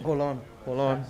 Hold on, hold on.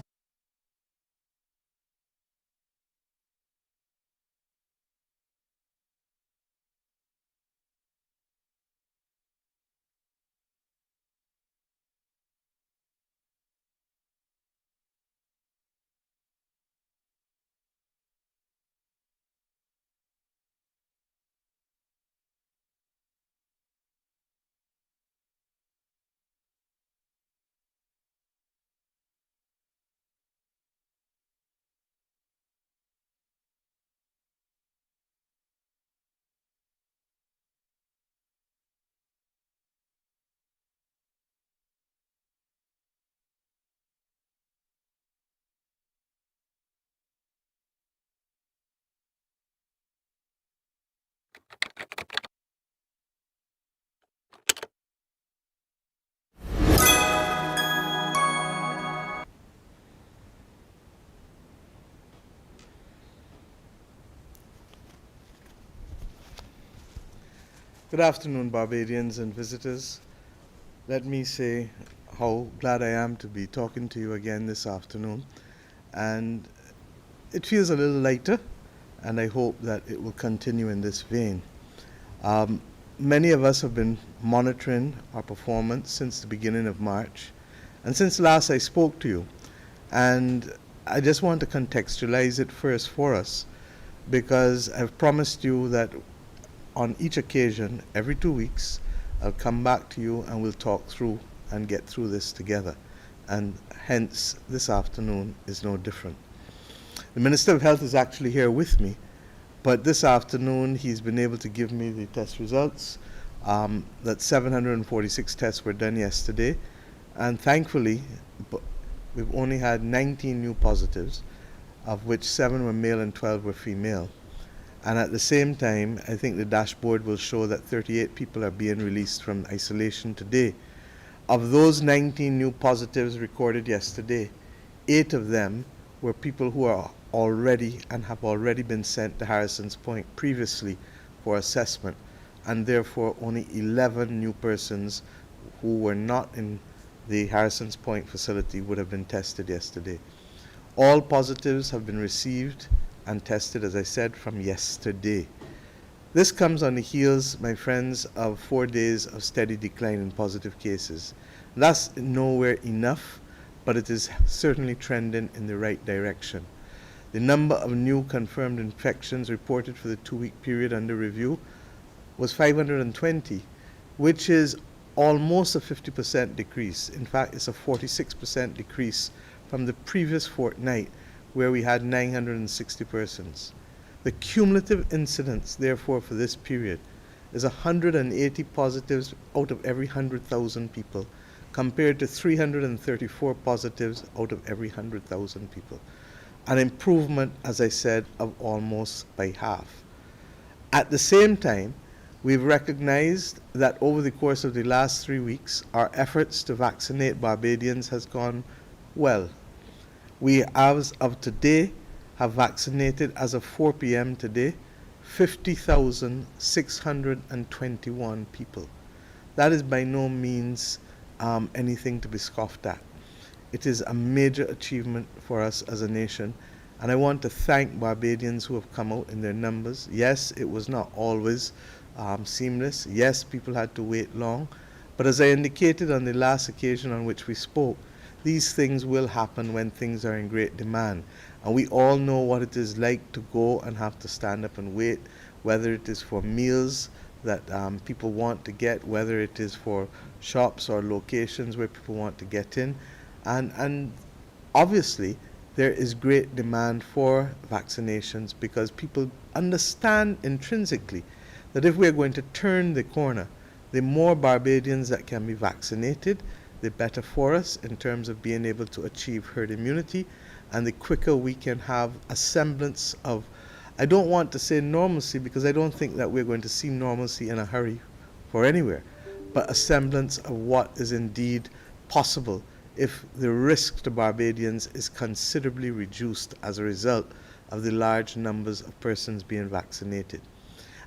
Good afternoon, Barbadians and visitors. Let me say how glad I am to be talking to you again this afternoon. And it feels a little lighter, and I hope that it will continue in this vein. Um, Many of us have been monitoring our performance since the beginning of March, and since last I spoke to you. And I just want to contextualize it first for us because I've promised you that on each occasion, every 2 weeks, I'll come back to you and we'll talk through and get through this together. And hence, this afternoon is no different. The Minister of Health is actually here with me, but this afternoon he's been able to give me the test results. That 746 tests were done yesterday, and thankfully, we've only had 19 new positives, of which 7 were male and 12 were female. And at the same time, I think the dashboard will show that 38 people are being released from isolation today. Of those 19 new positives recorded yesterday, 8 of them were people who are already and have already been sent to Harrison's Point previously for assessment, and therefore only 11 new persons who were not in the Harrison's Point facility would have been tested yesterday. All positives have been received and tested, as I said, from yesterday. This comes on the heels, my friends, of 4 days of steady decline in positive cases. That's nowhere enough, but it is certainly trending in the right direction. The number of new confirmed infections reported for the 2-week period under review was 520, which is almost a 50% decrease. In fact, it's a 46% decrease from the previous fortnight, where we had 960 persons. The cumulative incidence, therefore, for this period is 180 positives out of every 100,000 people, compared to 334 positives out of every 100,000 people. An improvement, as I said, of almost by half. At the same time, we've recognized that over the course of the last 3 weeks, our efforts to vaccinate Barbadians has gone well. We, as of today, have vaccinated, as of 4 p.m. today, 50,621 people. That is by no means anything to be scoffed at. It is a major achievement for us as a nation, and I want to thank Barbadians who have come out in their numbers. Yes, it was not always seamless. Yes, people had to wait long, but as I indicated on the last occasion on which we spoke, these things will happen when things are in great demand. And we all know what it is like to go and have to stand up and wait, whether it is for meals that people want to get, whether it is for shops or locations where people want to get in. And obviously, there is great demand for vaccinations because people understand intrinsically that if we're going to turn the corner, the more Barbadians that can be vaccinated, the better for us in terms of being able to achieve herd immunity, and the quicker we can have a semblance of, I don't want to say normalcy because I don't think that we're going to see normalcy in a hurry for anywhere, but a semblance of what is indeed possible if the risk to Barbadians is considerably reduced as a result of the large numbers of persons being vaccinated.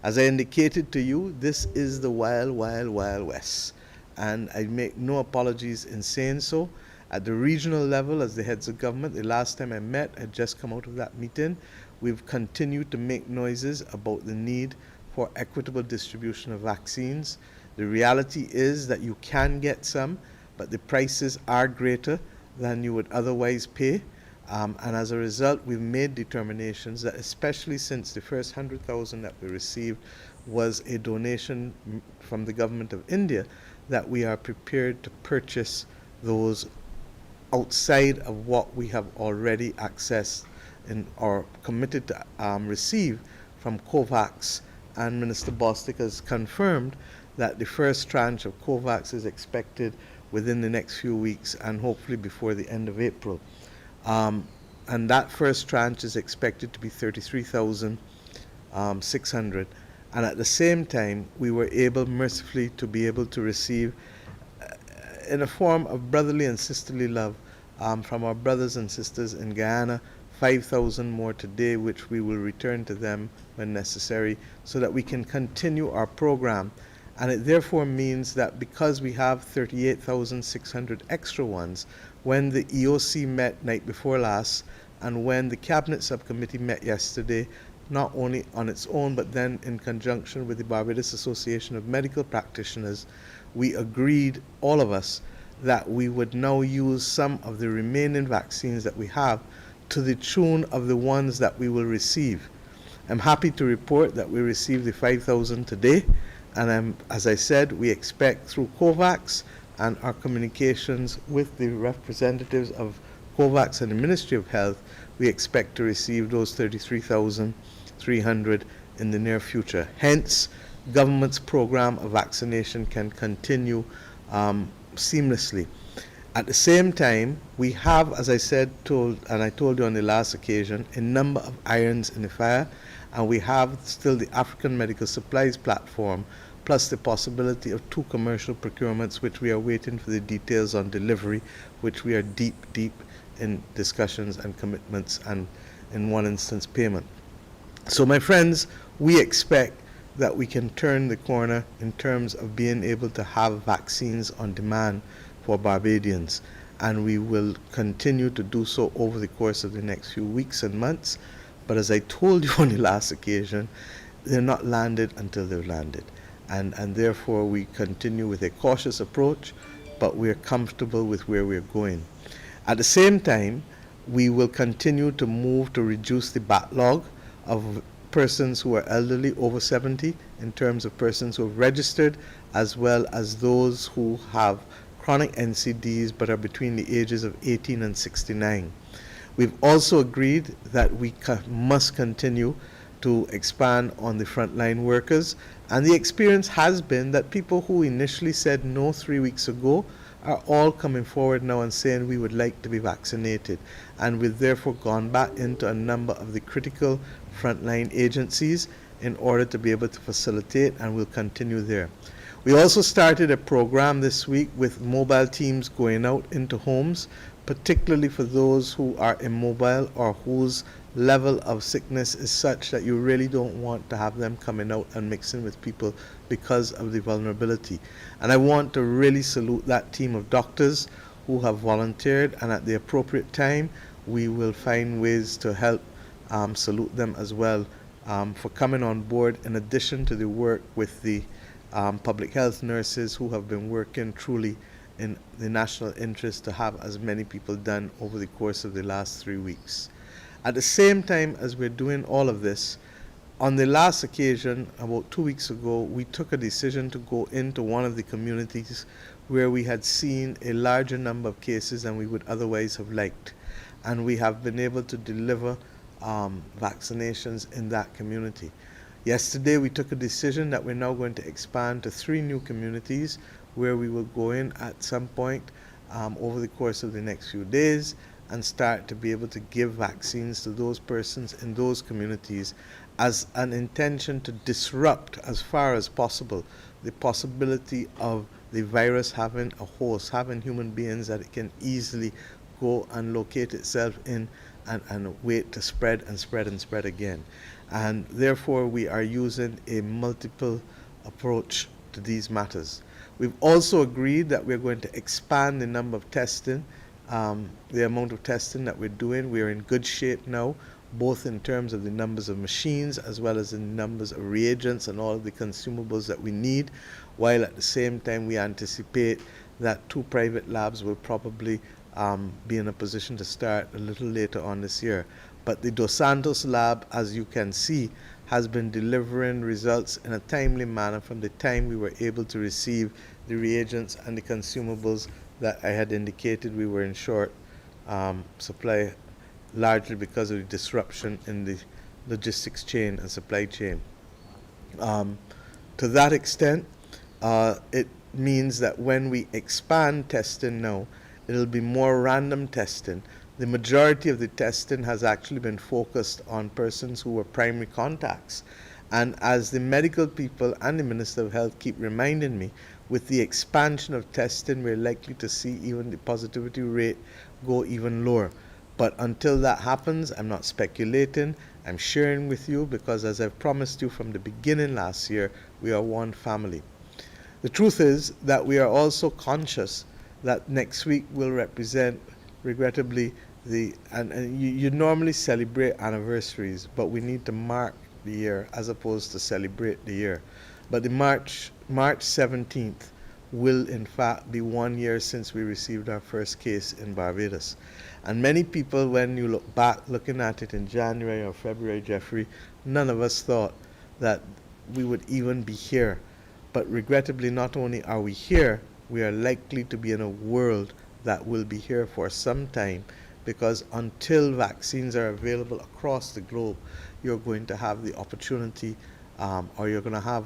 As I indicated to you, this is the wild, wild, wild west. And I make no apologies in saying so. At the regional level, as the heads of government, the last time I met, I had just come out of that meeting, we've continued to make noises about the need for equitable distribution of vaccines. The reality is that you can get some, but the prices are greater than you would otherwise pay. And as a result, we've made determinations that, especially since the first 100,000 that we received was a donation from the government of India, that we are prepared to purchase those outside of what we have already accessed or committed to receive from COVAX. And Minister Bostic has confirmed that the first tranche of COVAX is expected within the next few weeks and hopefully before the end of April. And that first tranche is expected to be 33,600. And at the same time, we were able, mercifully, to be able to receive, in a form of brotherly and sisterly love, from our brothers and sisters in Guyana, 5,000 more today, which we will return to them when necessary, so that we can continue our program. And it therefore means that because we have 38,600 extra ones, when the EOC met night before last, and when the Cabinet Subcommittee met yesterday, not only on its own, but then in conjunction with the Barbados Association of Medical Practitioners, we agreed, all of us, that we would now use some of the remaining vaccines that we have to the tune of the ones that we will receive. I'm happy to report that we received the 5,000 today, and as I said, we expect through COVAX and our communications with the representatives of COVAX and the Ministry of Health, we expect to receive those 33,300 in the near future. Hence, government's program of vaccination can continue seamlessly. At the same time, we have, as I said, I told you on the last occasion, a number of irons in the fire, and we have still the African Medical Supplies Platform, plus the possibility of 2 commercial procurements, which we are waiting for the details on delivery, which we are deep in discussions and commitments, and in one instance payment. So my friends, we expect that we can turn the corner in terms of being able to have vaccines on demand for Barbadians, and we will continue to do so over the course of the next few weeks and months. But as I told you on the last occasion, they're not landed until they're landed, and therefore we continue with a cautious approach, but we're comfortable with where we're going. At the same time, we will continue to move to reduce the backlog of persons who are elderly over 70 in terms of persons who have registered, as well as those who have chronic NCDs but are between the ages of 18 and 69. We've also agreed that we must continue to expand on the frontline workers, and the experience has been that people who initially said no 3 weeks ago are all coming forward now and saying we would like to be vaccinated, and we've therefore gone back into a number of the critical frontline agencies in order to be able to facilitate, and we'll continue there. We also started a program this week with mobile teams going out into homes, particularly for those who are immobile or whose level of sickness is such that you really don't want to have them coming out and mixing with people because of the vulnerability. And I want to really salute that team of doctors who have volunteered, and at the appropriate time we will find ways to help salute them as well for coming on board, in addition to the work with the public health nurses who have been working truly in the national interest to have as many people done over the course of the last 3 weeks. At the same time as we're doing all of this, on the last occasion, about 2 weeks ago, we took a decision to go into one of the communities where we had seen a larger number of cases than we would otherwise have liked. And we have been able to deliver vaccinations in that community. Yesterday, we took a decision that we're now going to expand to 3 new communities where we will go in at some point over the course of the next few days and start to be able to give vaccines to those persons in those communities as an intention to disrupt as far as possible the possibility of the virus having a host, having human beings that it can easily go and locate itself in and wait to spread and spread and spread again. And therefore we are using a multiple approach to these matters. We've also agreed that we're going to expand the number of testing the amount of testing that we're doing. We're in good shape now, both in terms of the numbers of machines as well as the numbers of reagents and all of the consumables that we need, while at the same time we anticipate that 2 private labs will probably be in a position to start a little later on this year. But the Dos Santos lab, as you can see, has been delivering results in a timely manner from the time we were able to receive the reagents and the consumables that I had indicated we were in short supply, largely because of the disruption in the logistics chain and supply chain. To that extent, it means that when we expand testing now, it'll be more random testing. The majority of the testing has actually been focused on persons who were primary contacts. And as the medical people and the Minister of Health keep reminding me, with the expansion of testing, we're likely to see even the positivity rate go even lower. But until that happens, I'm not speculating. I'm sharing with you because, as I've promised you from the beginning last year, we are one family. The truth is that we are also conscious that next week will represent, regrettably, and you normally celebrate anniversaries, but we need to mark the year as opposed to celebrate the year. But the March 17th will in fact be 1 year since we received our first case in Barbados. And many people, when you look back, looking at it in January or February, Jeffrey, none of us thought that we would even be here. But regrettably, not only are we here, we are likely to be in a world that will be here for some time, because until vaccines are available across the globe, you're going to have the opportunity, or you're going to have,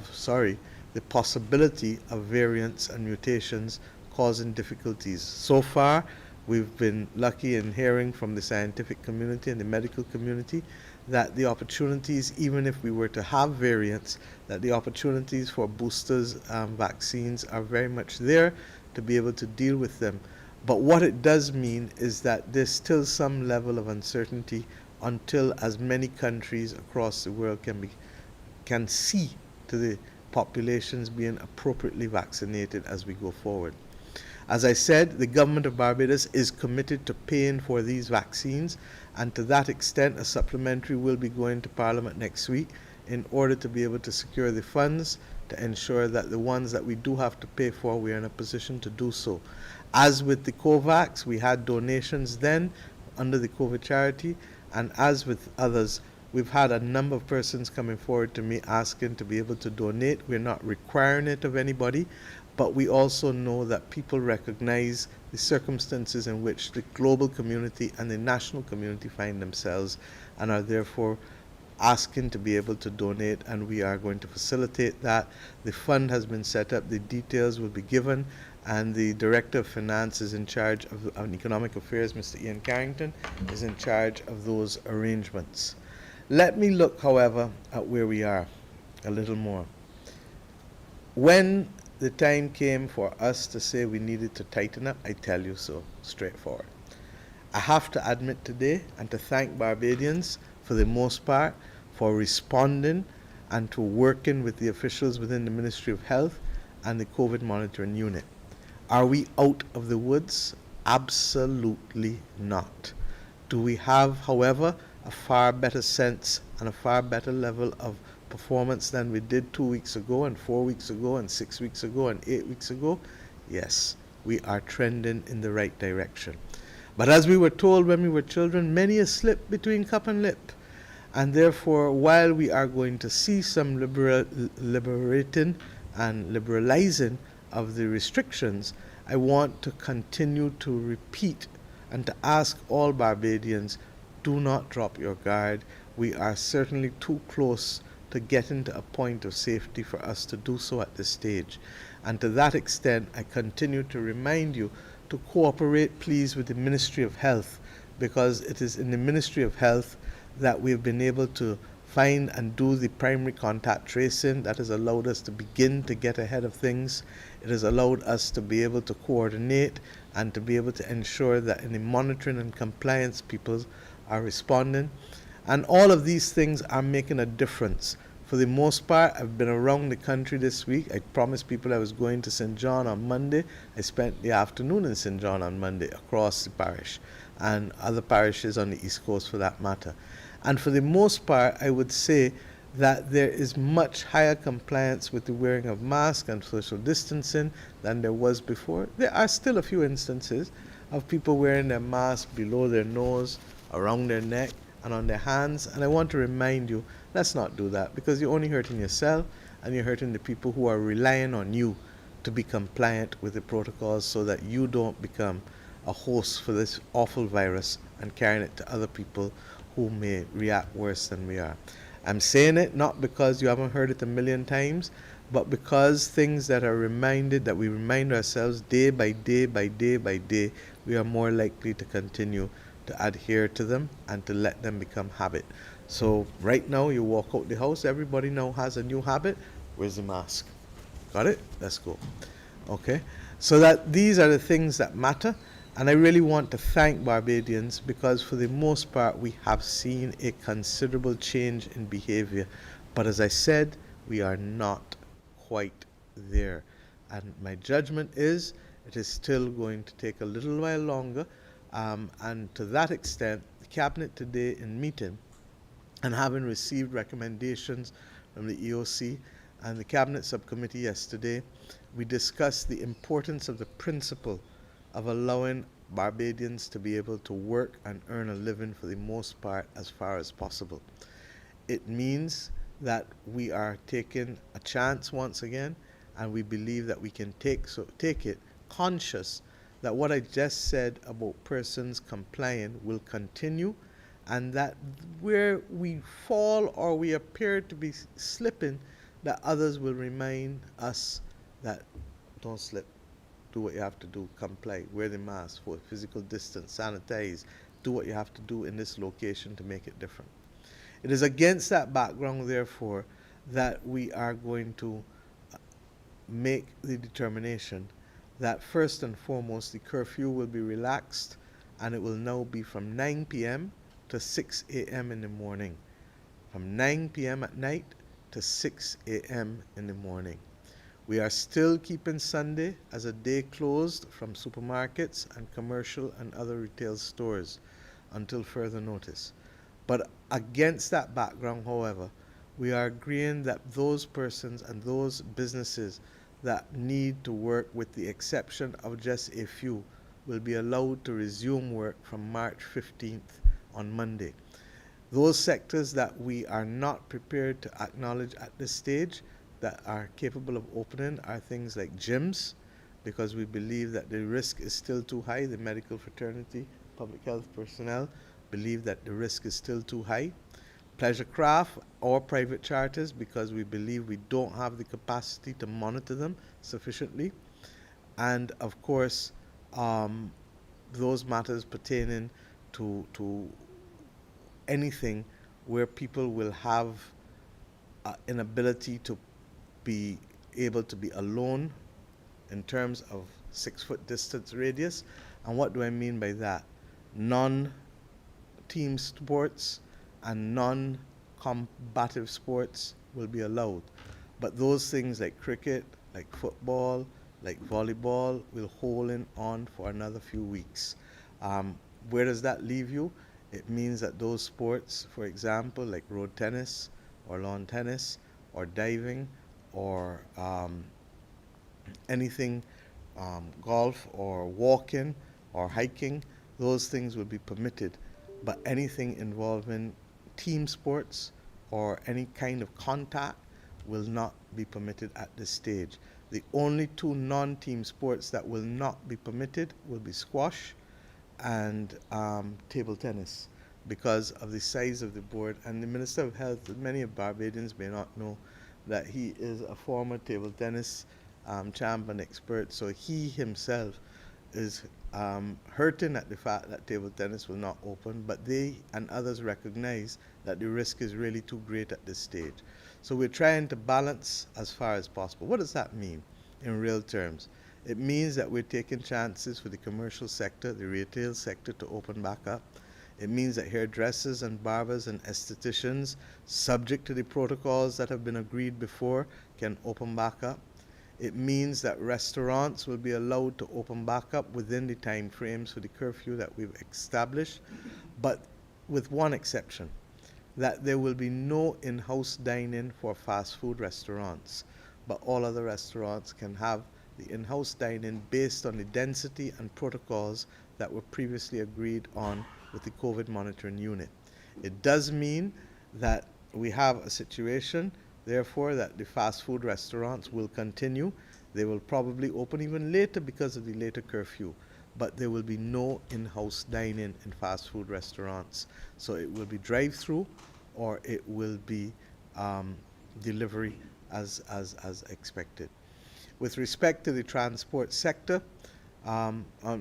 the possibility of variants and mutations causing difficulties. So far, we've been lucky in hearing from the scientific community and the medical community that the opportunities, even if we were to have variants, that the opportunities for boosters, vaccines are very much there to be able to deal with them. But what it does mean is that there's still some level of uncertainty until as many countries across the world can see to the populations being appropriately vaccinated as we go forward. As I said, the government of Barbados is committed to paying for these vaccines, and to that extent, a supplementary will be going to Parliament next week in order to be able to secure the funds to ensure that the ones that we do have to pay for, we are in a position to do so. As with the COVAX, we had donations then under the COVID charity, and as with others, we've had a number of persons coming forward to me asking to be able to donate. We're not requiring it of anybody, but we also know that people recognize the circumstances in which the global community and the national community find themselves and are therefore asking to be able to donate, and we are going to facilitate that. The fund has been set up, the details will be given, and the Director of Finance is in charge of Economic Affairs, Mr. Ian Carrington, is in charge of those arrangements. Let me look, however, at where we are a little more. When the time came for us to say we needed to tighten up, I tell you so, straightforward. I have to admit today and to thank Barbadians for the most part for responding and to working with the officials within the Ministry of Health and the COVID monitoring unit. Are we out of the woods? Absolutely not. Do we have, however, a far better sense and a far better level of performance than we did 2 weeks ago and 4 weeks ago and 6 weeks ago and 8 weeks ago? Yes, we are trending in the right direction. But as we were told when we were children, many a slip between cup and lip. And therefore, while we are going to see some liberating and liberalizing of the restrictions, I want to continue to repeat and to ask all Barbadians, do not drop your guard. We are certainly too close to getting to a point of safety for us to do so at this stage. And to that extent, I continue to remind you to cooperate, please, with the Ministry of Health, because it is in the Ministry of Health that we've been able to find and do the primary contact tracing. That has allowed us to begin to get ahead of things. It has allowed us to be able to coordinate and to be able to ensure that in the monitoring and compliance people are responding. And all of these things are making a difference For the most part, I've been around the country this week. I promised people I was going to St. John on Monday. I spent the afternoon in St. John on Monday across the parish and other parishes on the East Coast for that matter. And for the most part, I would say that there is much higher compliance with the wearing of masks and social distancing than there was before. There are still a few instances of people wearing their masks below their nose, around their neck, and on their hands. And I want to remind you, let's not do that, because you're only hurting yourself and you're hurting the people who are relying on you to be compliant with the protocols so that you don't become a host for this awful virus and carrying it to other people who may react worse than we are. I'm saying it not because you haven't heard it a million times, but because things that are reminded, that we remind ourselves day by day by day by day, we are more likely to continue to adhere to them and to let them become habit. So right now you walk out the house, everybody now has a new habit. Where's the mask? Got it? Let's go. Okay? So that these are the things that matter. And I really want to thank Barbadians because for the most part we have seen a considerable change in behavior. But as I said, we are not quite there. And my judgment is it is still going to take a little while longer. And to that extent, the Cabinet today in meeting and having received recommendations from the EOC and the Cabinet Subcommittee yesterday, we discussed the importance of the principle of allowing Barbadians to be able to work and earn a living for the most part as far as possible. It means that we are taking a chance once again, and we believe that we can take it conscious that what I just said about persons complying will continue, and that where we fall or we appear to be slipping, that others will remind us that don't slip. Do what you have to do, comply, wear the mask, for physical distance, sanitize, do what you have to do in this location to make it different. It is against that background, therefore, that we are going to make the determination that first and foremost the curfew will be relaxed and it will now be from 9 p.m. to 6 a.m. in the morning. From 9 p.m. at night to 6 a.m. in the morning. We are still keeping Sunday as a day closed from supermarkets and commercial and other retail stores until further notice. But against that background, however, we are agreeing that those persons and those businesses that need to work, with the exception of just a few, will be allowed to resume work from March 15th on Monday. Those sectors that we are not prepared to acknowledge at this stage that are capable of opening are things like gyms, because we believe that the risk is still too high. The medical fraternity, public health personnel believe that the risk is still too high. Pleasure craft or private charters, because we believe we don't have the capacity to monitor them sufficiently. And of course, those matters pertaining to anything where people will have an ability to be able to be alone in terms of 6-foot distance radius. And what do I mean by that? Non-team sports and non-combative sports will be allowed. But those things like cricket, like football, like volleyball will hold on for another few weeks. Where does that leave you? It means that those sports, for example, like road tennis or lawn tennis or diving or anything, golf or walking or hiking, those things will be permitted. But anything involving team sports or any kind of contact will not be permitted at this stage. The only two non-team sports that will not be permitted will be squash and table tennis, because of the size of the board. And the Minister of Health, many of Barbadians may not know that he is a former table tennis champion expert, so he himself is hurting at the fact that table tennis will not open, but they and others recognize that the risk is really too great at this stage. So we're trying to balance as far as possible. What does that mean in real terms? It means that we're taking chances for the commercial sector, the retail sector to open back up. It means that hairdressers and barbers and estheticians, subject to the protocols that have been agreed before, can open back up. It means that restaurants will be allowed to open back up within the time frames for the curfew that we've established, but with one exception, that there will be no in-house dining for fast food restaurants, but all other restaurants can have the in-house dining based on the density and protocols that were previously agreed on with the COVID monitoring unit. It does mean that we have a situation, therefore, that the fast food restaurants will continue. They will probably open even later because of the later curfew, but there will be no in-house dining in fast food restaurants. So it will be drive-through or it will be delivery as expected. With respect to the transport sector,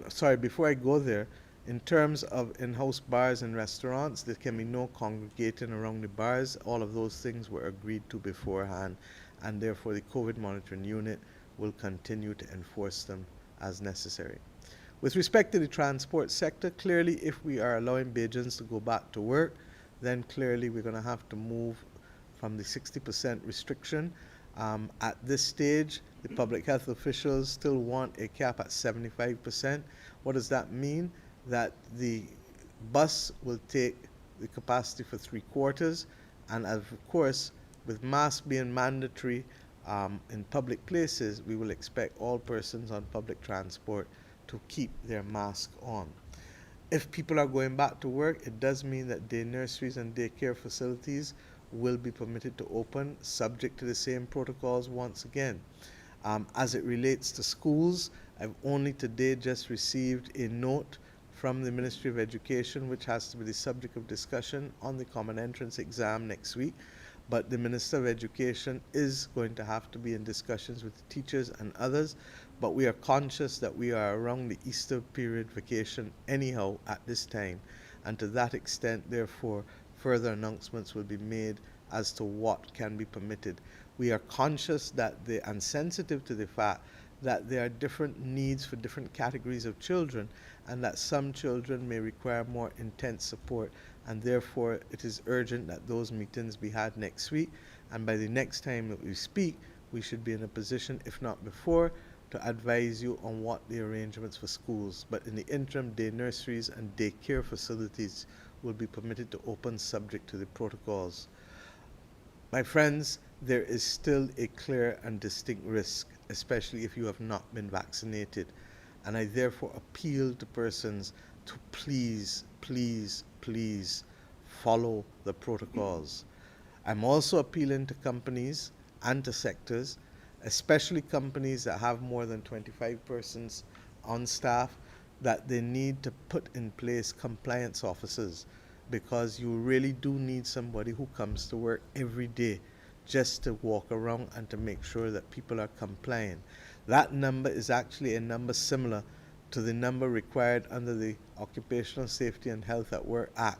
sorry, before I go there, in terms of in-house bars and restaurants, there can be no congregating around the bars. All of those things were agreed to beforehand, and therefore the COVID monitoring unit will continue to enforce them as necessary. With respect to the transport sector, clearly if we are allowing Bajans to go back to work, then clearly we're going to have to move from the 60% restriction. At this stage, the public health officials still want a cap at 75%. What does that mean? That the bus will take the capacity for 3/4, and of course, with masks being mandatory in public places, we will expect all persons on public transport to keep their mask on. If people are going back to work, it does mean that day nurseries and daycare facilities will be permitted to open, subject to the same protocols once again. As it relates to schools, I've only today just received a note from the Ministry of Education, which has to be the subject of discussion on the Common Entrance exam next week. But the Minister of Education is going to have to be in discussions with the teachers and others. But we are conscious that we are around the Easter period vacation anyhow at this time. And to that extent, therefore, further announcements will be made as to what can be permitted. We are conscious that and sensitive to the fact that there are different needs for different categories of children, and that some children may require more intense support, and therefore it is urgent that those meetings be had next week, and by the next time that we speak, we should be in a position, if not before, to advise you on what the arrangements for schools. But in the interim, day nurseries and daycare facilities will be permitted to open subject to the protocols. My friends, there is still a clear and distinct risk, especially if you have not been vaccinated. And I therefore appeal to persons to please, please, please follow the protocols. I'm also appealing to companies and to sectors, especially companies that have more than 25 persons on staff, that they need to put in place compliance officers, because you really do need somebody who comes to work every day just to walk around and to make sure that people are compliant. That number is actually a number similar to the number required under the Occupational Safety and Health at Work Act,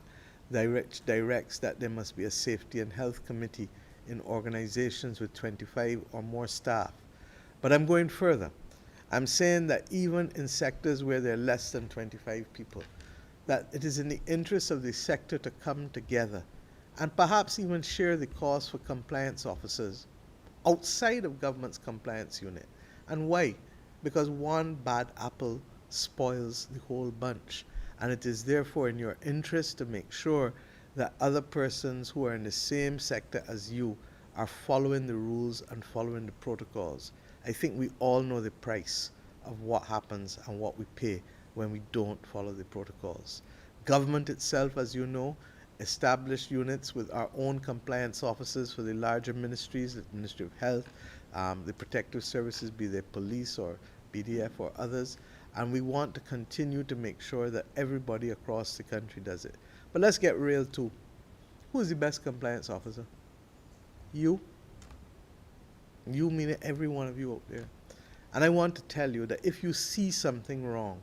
which directs that there must be a safety and health committee in organizations with 25 or more staff. But I'm going further. I'm saying that even in sectors where there are less than 25 people, that it is in the interest of the sector to come together and perhaps even share the cost for compliance officers outside of government's compliance unit. And why? Because one bad apple spoils the whole bunch. And it is therefore in your interest to make sure that other persons who are in the same sector as you are following the rules and following the protocols. I think we all know the price of what happens and what we pay when we don't follow the protocols. Government itself, as you know, established units with our own compliance officers for the larger ministries, the Ministry of Health, the protective services, be they police or BDF or others, and we want to continue to make sure that everybody across the country does it. But let's get real too. Who is the best compliance officer? You? You meaning every one of you out there. And I want to tell you that if you see something wrong,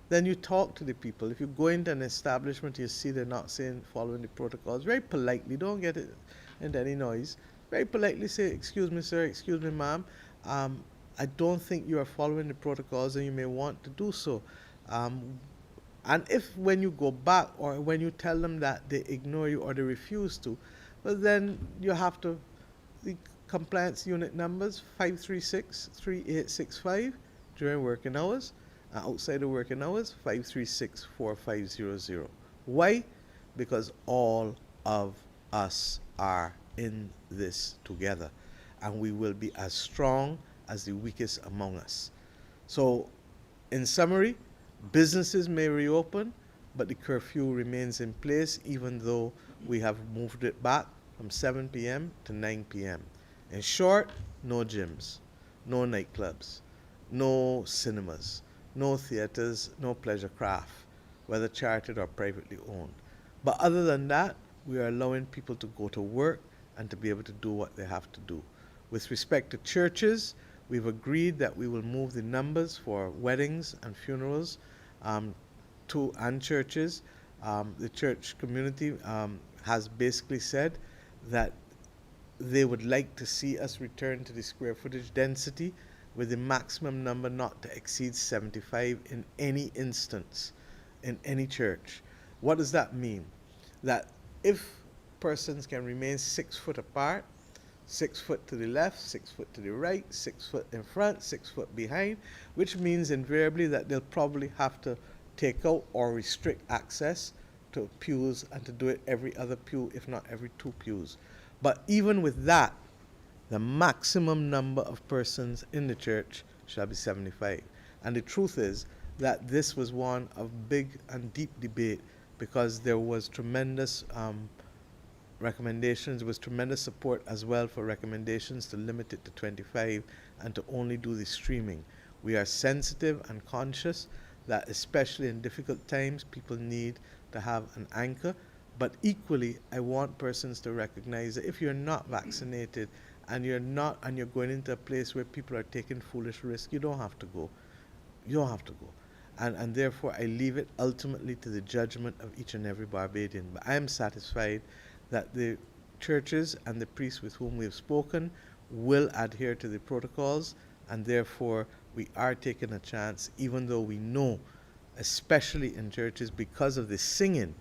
then you talk to the people. If you go into an establishment, you see they're not following the protocols, very politely, don't get it into any noise, very politely say, excuse me, sir, excuse me, ma'am, I don't think you are following the protocols and you may want to do so. And if when you go back or when you tell them that they ignore you or they refuse to, well, then you have to, the compliance unit numbers 536-3865 during working hours, outside of working hours 536-4500. Why? Because all of us are in this together, and we will be as strong as the weakest among us. So, in summary, businesses may reopen, but the curfew remains in place even though we have moved it back from 7 p.m. to 9 p.m. In short, no gyms, no nightclubs, no cinemas, no theaters, no pleasure craft, whether chartered or privately owned. But other than that, we are allowing people to go to work and to be able to do what they have to do. With respect to churches, we've agreed that we will move the numbers for weddings and funerals um, to and churches. The church community has basically said that they would like to see us return to the square footage density with the maximum number not to exceed 75 in any instance in any church. What does that mean? That if persons can remain 6 foot apart, 6 foot to the left, 6 foot to the right, 6 foot in front, 6 foot behind, which means invariably that they'll probably have to take out or restrict access to pews and to do it every other pew, if not every 2 pews. But even with that, the maximum number of persons in the church shall be 75. And the truth is that this was one of big and deep debate because there was tremendous recommendations, there was tremendous support as well for recommendations to limit it to 25 and to only do the streaming. We are sensitive and conscious that especially in difficult times, people need to have an anchor. But equally, I want persons to recognize that if you're not vaccinated and you're going into a place where people are taking foolish risks, you don't have to go. You don't have to go. And therefore, I leave it ultimately to the judgment of each and every Barbadian. But I am satisfied that the churches and the priests with whom we have spoken will adhere to the protocols, and therefore we are taking a chance, even though we know, especially in churches, because of the singing,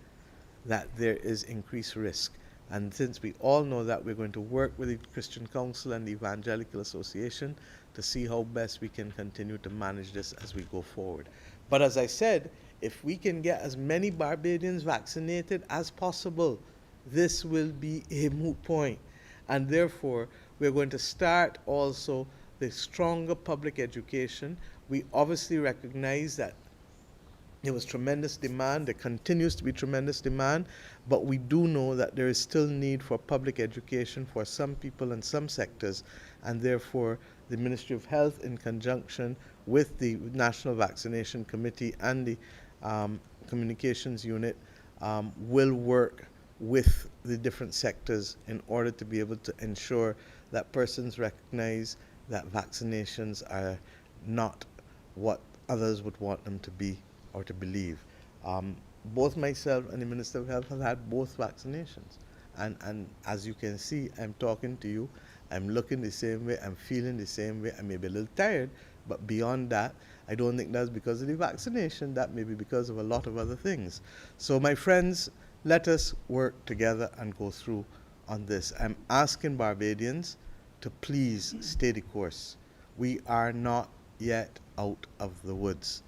that there is increased risk. And since we all know that, we're going to work with the Christian Council and the Evangelical Association to see how best we can continue to manage this as we go forward. But as I said, if we can get as many Barbadians vaccinated as possible, this will be a moot point. And therefore, we're going to start also the stronger public education. We obviously recognize that there was tremendous demand, there continues to be tremendous demand, but we do know that there is still need for public education for some people and some sectors, and therefore the Ministry of Health, in conjunction with the National Vaccination Committee and the Communications Unit, will work with the different sectors in order to be able to ensure that persons recognize that vaccinations are not what others would want them to be or to believe. Both myself and the Minister of Health have had both vaccinations. And as you can see, I'm talking to you, I'm looking the same way, I'm feeling the same way. I may be a little tired, but beyond that, I don't think that's because of the vaccination. That may be because of a lot of other things. So my friends, let us work together and go through on this. I'm asking Barbadians to please stay the course. We are not yet out of the woods,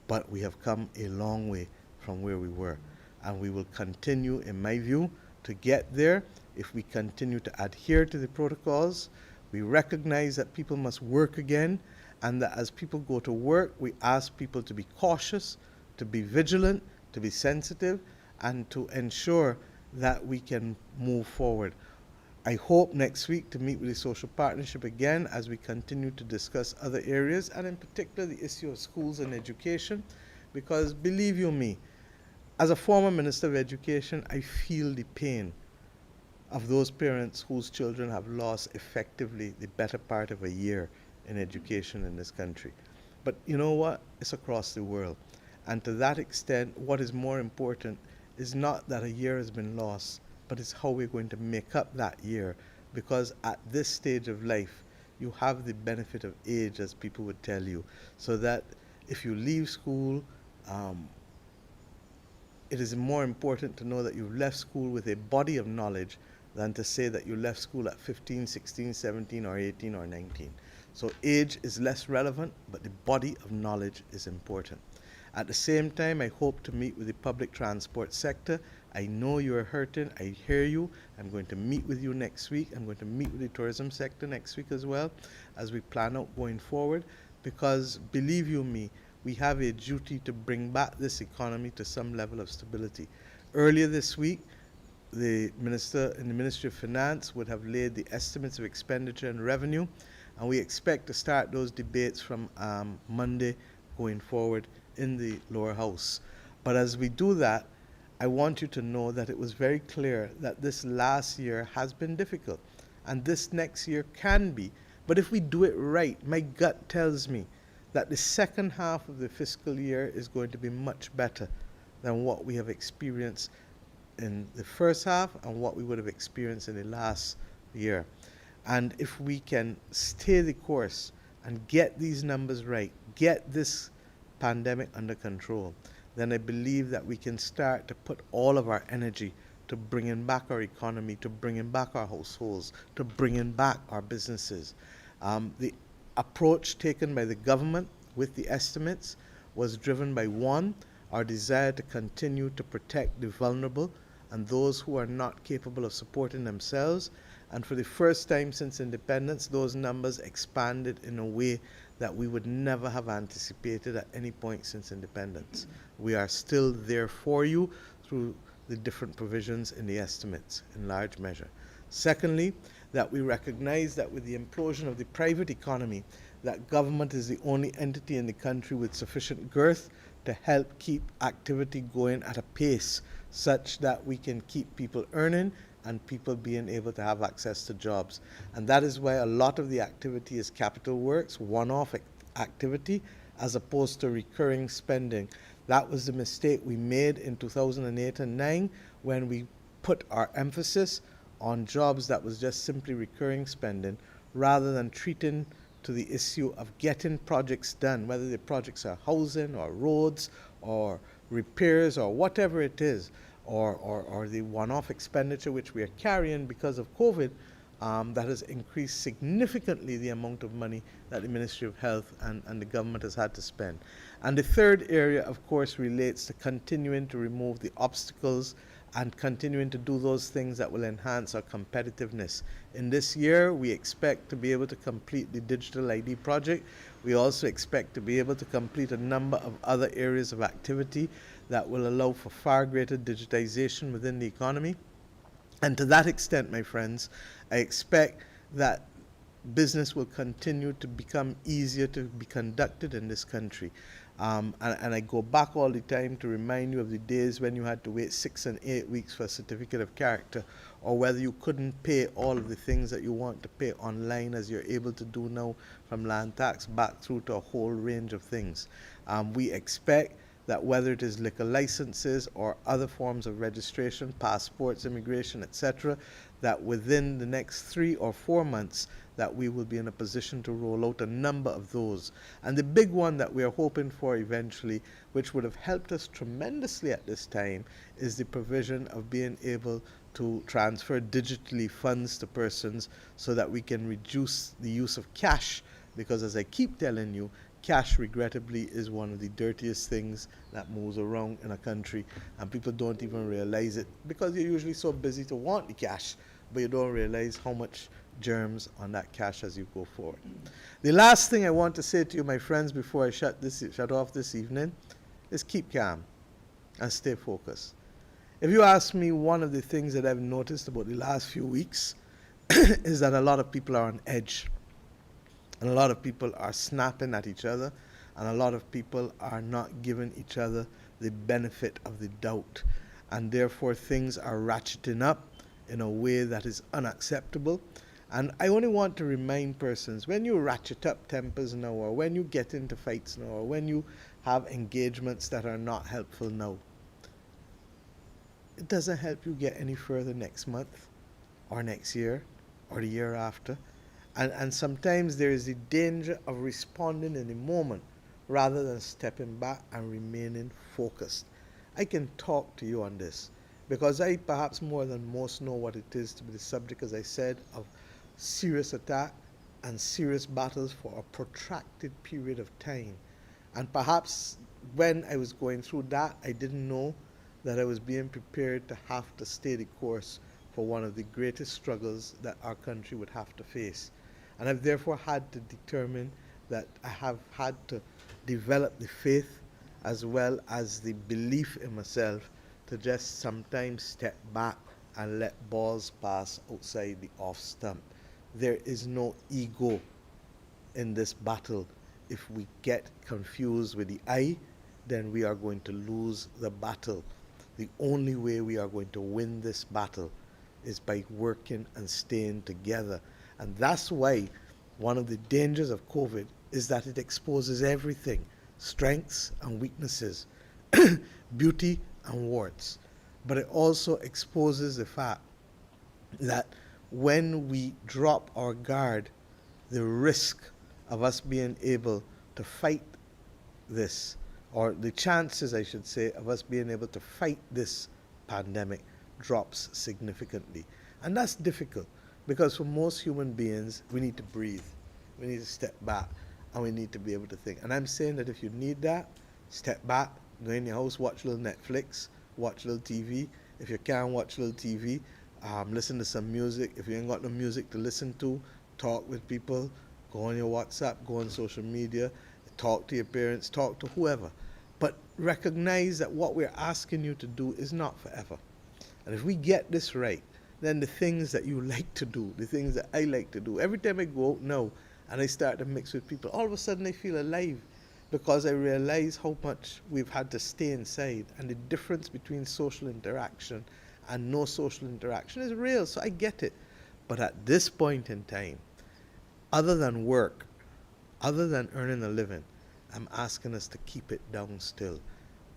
but we have come a long way from where we were. And we will continue, in my view, to get there if we continue to adhere to the protocols. We recognize that people must work again, and that as people go to work, we ask people to be cautious, to be vigilant, to be sensitive, and to ensure that we can move forward. I hope next week to meet with the social partnership again as we continue to discuss other areas, and in particular the issue of schools and education, because believe you me, as a former Minister of Education, I feel the pain of those parents whose children have lost effectively the better part of a year in education in this country. But you know what? It's across the world. And to that extent, what is more important is not that a year has been lost, but it's how we're going to make up that year. Because at this stage of life, you have the benefit of age, as people would tell you, so that if you leave school it is more important to know that you've left school with a body of knowledge than to say that you left school at 15, 16, 17, or 18 or 19. So age is less relevant, but the body of knowledge is important. At the same time, I hope to meet with the public transport sector. I know you are hurting. I hear you. I'm going to meet with you next week. I'm going to meet with the tourism sector next week as well as we plan out going forward, because believe you me, we have a duty to bring back this economy to some level of stability. Earlier this week, the minister in the Ministry of Finance would have laid the estimates of expenditure and revenue, and we expect to start those debates from Monday going forward in the lower house. But as we do that, I want you to know that it was very clear that this last year has been difficult, and this next year can be. But if we do it right, my gut tells me that the second half of the fiscal year is going to be much better than what we have experienced in the first half and what we would have experienced in the last year. And if we can stay the course and get these numbers right, get this pandemic under control, then I believe that we can start to put all of our energy to bringing back our economy, to bringing back our households, to bringing back our businesses. The approach taken by the government with the estimates was driven by, one, our desire to continue to protect the vulnerable and those who are not capable of supporting themselves. And for the first time since independence, those numbers expanded in a way that we would never have anticipated at any point since independence. We are still there for you through the different provisions in the estimates in large measure. Secondly, that we recognize that with the implosion of the private economy, that government is the only entity in the country with sufficient girth to help keep activity going at a pace such that we can keep people earning and people being able to have access to jobs. And that is why a lot of the activity is capital works, one-off activity, as opposed to recurring spending. That was the mistake we made in 2008 and 9 when we put our emphasis on jobs that was just simply recurring spending rather than treating to the issue of getting projects done, whether the projects are housing or roads or repairs or whatever it is, or the one-off expenditure which we are carrying because of COVID, that has increased significantly the amount of money that the Ministry of Health and the government has had to spend. And the third area, of course, relates to continuing to remove the obstacles and continuing to do those things that will enhance our competitiveness. In this year, we expect to be able to complete the digital ID project. We also expect to be able to complete a number of other areas of activity that will allow for far greater digitization within the economy. And to that extent, my friends, I expect that business will continue to become easier to be conducted in this country. And I go back all the time to remind you of the days when you had to wait 6 and 8 weeks for a certificate of character, or whether you couldn't pay all of the things that you want to pay online as you're able to do now, from land tax back through to a whole range of things. We expect that whether it is liquor licenses or other forms of registration, passports, immigration, etc., that within the next 3 or 4 months that we will be in a position to roll out a number of those. And the big one that we are hoping for eventually, which would have helped us tremendously at this time, is the provision of being able to transfer digitally funds to persons so that we can reduce the use of cash, because as I keep telling you, cash regrettably is one of the dirtiest things that moves around in a country, and people don't even realize it because you're usually so busy to want the cash, but you don't realize how much germs on that cash as you go forward. The last thing I want to say to you, my friends, before I shut off this evening, is keep calm and stay focused. If you ask me, one of the things that I've noticed about the last few weeks is that a lot of people are on edge. And a lot of people are snapping at each other, and a lot of people are not giving each other the benefit of the doubt. And therefore, things are ratcheting up in a way that is unacceptable. And I only want to remind persons, when you ratchet up tempers now, or when you get into fights now, or when you have engagements that are not helpful now, it doesn't help you get any further next month, or next year, or the year after. And sometimes there is the danger of responding in the moment rather than stepping back and remaining focused. I can talk to you on this because I perhaps more than most know what it is to be the subject, as I said, of serious attack and serious battles for a protracted period of time. And perhaps when I was going through that, I didn't know that I was being prepared to have to stay the course for one of the greatest struggles that our country would have to face. And I've therefore had to determine that I have had to develop the faith as well as the belief in myself to just sometimes step back and let balls pass outside the off stump. There is no ego in this battle. If we get confused with the I, then we are going to lose the battle. The only way we are going to win this battle is by working and staying together. And that's why one of the dangers of COVID is that it exposes everything, strengths and weaknesses, beauty and warts. But it also exposes the fact that when we drop our guard, the risk of us being able to fight this, or the chances, I should say, of us being able to fight this pandemic drops significantly. And that's difficult because for most human beings, we need to breathe, we need to step back, and we need to be able to think. And I'm saying that if you need that, step back, go in your house, watch a little Netflix, watch a little TV. If you can't watch a little TV, listen to some music. If you ain't got no music to listen to, talk with people, go on your WhatsApp, go on social media, talk to your parents, talk to whoever. But recognize that what we're asking you to do is not forever. And if we get this right, then the things that you like to do, the things that I like to do, every time I go out now and I start to mix with people, all of a sudden I feel alive because I realize how much we've had to stay inside, and the difference between social interaction and no social interaction is real, so I get it. But at this point in time, other than work, other than earning a living, I'm asking us to keep it down still.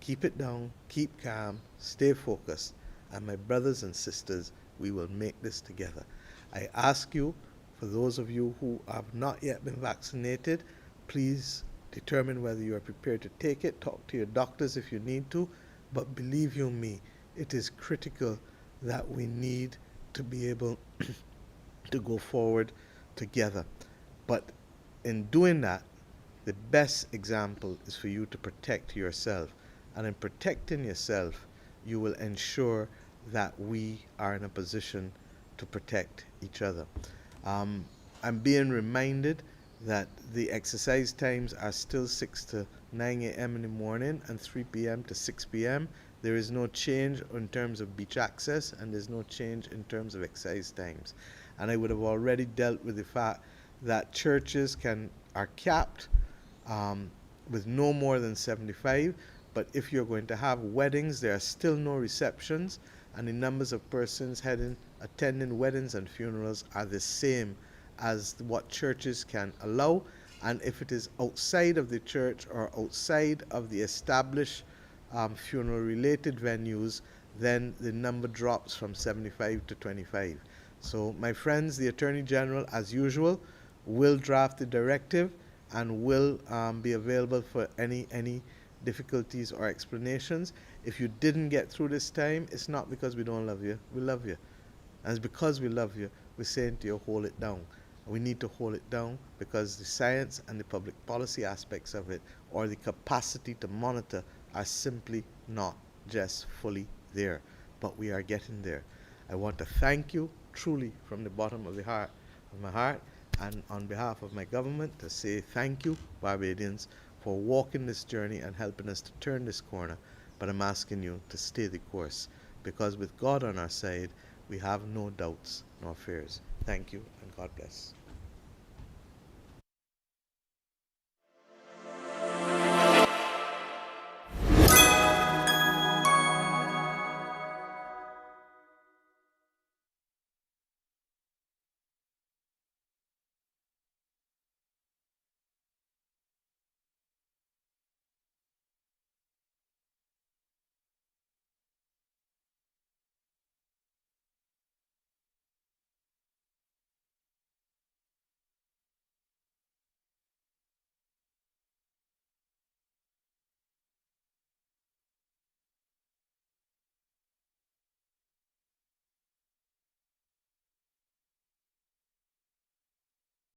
Keep it down, keep calm, stay focused, and my brothers and sisters, we will make this together. I ask you, for those of you who have not yet been vaccinated, please determine whether you are prepared to take it. Talk to your doctors if you need to, but believe you me, it is critical that we need to be able to go forward together. But in doing that, the best example is for you to protect yourself. And in protecting yourself, you will ensure that we are in a position to protect each other. I'm being reminded that the exercise times are still 6 to 9 a.m. in the morning and 3 p.m. to 6 p.m. There is no change in terms of beach access, and there's no change in terms of exercise times. And I would have already dealt with the fact that churches are capped with no more than 75, but if you're going to have weddings, there are still no receptions, and the numbers of persons attending weddings and funerals are the same as what churches can allow. And if it is outside of the church or outside of the established funeral related venues, then the number drops from 75 to 25. So my friends, the Attorney General, as usual, will draft the directive and will be available for any difficulties or explanations. If you didn't get through this time, it's not because we don't love you. We love you. And it's because we love you, we're saying to you, hold it down. We need to hold it down because the science and the public policy aspects of it, or the capacity to monitor, are simply not just fully there. But we are getting there. I want to thank you truly from the bottom of my heart, and on behalf of my government, to say thank you, Barbadians, for walking this journey and helping us to turn this corner. But I'm asking you to stay the course, because with God on our side, we have no doubts nor fears. Thank you, and God bless.